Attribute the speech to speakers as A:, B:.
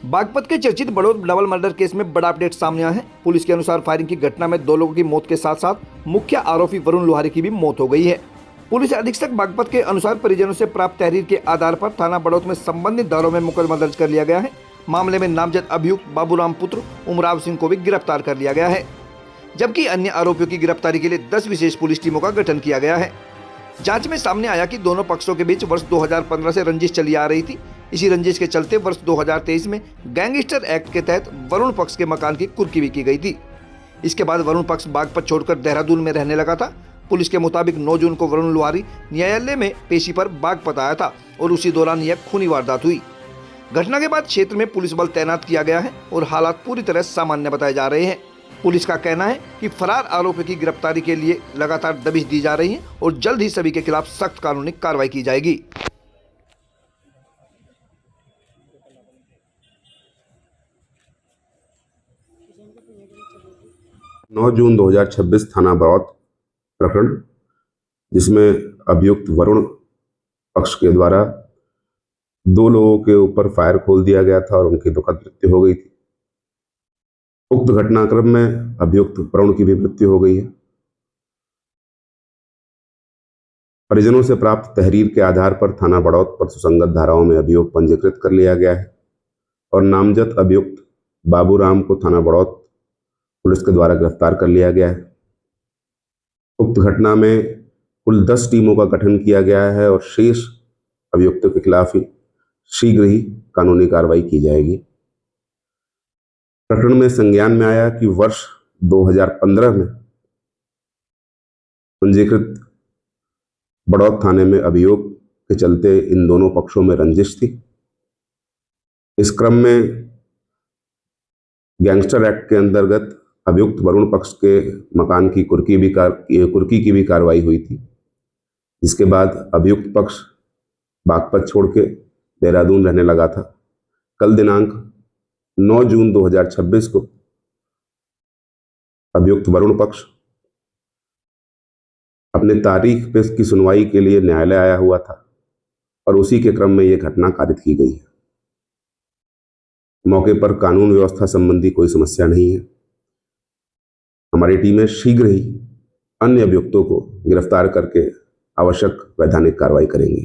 A: बागपत के चर्चित Barod double murder case में बड़ा अपडेट सामने आया है। पुलिस के अनुसार फायरिंग की घटना में 2 लोगों की मौत के साथ साथ मुख्य आरोपी वरुण लोहारी की भी मौत हो गई है। पुलिस अधीक्षक बागपत के अनुसार परिजनों से प्राप्त तहरीर के आधार पर थाना बड़ौद में संबंधित धाराओं में मुकदमा दर्ज कर लिया गया है। मामले में नामजद अभियुक्त बाबूराम पुत्र उमराव सिंह को भी गिरफ्तार कर लिया गया है, जबकि अन्य आरोपियों की गिरफ्तारी के लिए 10 विशेष पुलिस टीमों का गठन किया गया है। जांच में सामने आया कि दोनों पक्षों के बीच वर्ष 2015 से रंजिश चली आ रही थी। इसी रंजिश के चलते वर्ष 2023 में गैंगस्टर एक्ट के तहत वरुण पक्ष के मकान की कुर्की भी की गई थी। इसके बाद वरुण पक्ष बागपत छोड़कर देहरादून में रहने लगा था। पुलिस के मुताबिक 9 जून को वरुण लोहारी न्यायालय में पेशी पर बागपत आया था और उसी दौरान यह खूनी वारदात हुई। घटना के बाद क्षेत्र में पुलिस बल तैनात किया गया है और हालात पूरी तरह सामान्य बताए जा रहे हैं। पुलिस का कहना है कि फरार आरोपी की गिरफ्तारी के लिए लगातार दबिश दी जा रही है और जल्द ही सभी के खिलाफ सख्त कानूनी कार्रवाई की जाएगी।
B: 9 जून 2026 थाना बड़ौद प्रकरण, जिसमें अभियुक्त वरुण पक्ष के द्वारा 2 लोगों के ऊपर फायर खोल दिया गया था और उनकी दुखद मृत्यु हो गई थी। उक्त घटनाक्रम में अभियुक्त वरुण की भी मृत्यु हो गई है। परिजनों से प्राप्त तहरीर के आधार पर थाना बड़ौद पर सुसंगत धाराओं में अभियोग पंजीकृत कर लिया गया है और नामजद अभियुक्त बाबूराम को थाना बड़ौद पुलिस के द्वारा गिरफ्तार कर लिया गया है। उक्त घटना में कुल 10 टीमों का गठन किया गया है और शेष अभियुक्तों के खिलाफ ही शीघ्र ही कानूनी कार्रवाई की जाएगी। प्रकरण में संज्ञान में आया कि वर्ष 2015 में पंजीकृत बड़ौद थाने में अभियोग के चलते इन दोनों पक्षों में रंजिश थी। इस क्रम में गैंगस्टर एक्ट के अंतर्गत अभियुक्त वरुण पक्ष के मकान की कुर्की की भी कार्रवाई हुई थी, जिसके बाद अभियुक्त पक्ष बागपत छोड़ के देहरादून रहने लगा था। कल दिनांक 9 जून 2026 को अभियुक्त वरुण पक्ष अपने तारीख पे की सुनवाई के लिए न्यायालय आया हुआ था और उसी के क्रम में यह घटना कारित की गई है। मौके पर कानून व्यवस्था संबंधी कोई समस्या नहीं है। हमारी टीमें शीघ्र ही अन्य अभियुक्तों को गिरफ्तार करके आवश्यक वैधानिक कार्रवाई करेंगी।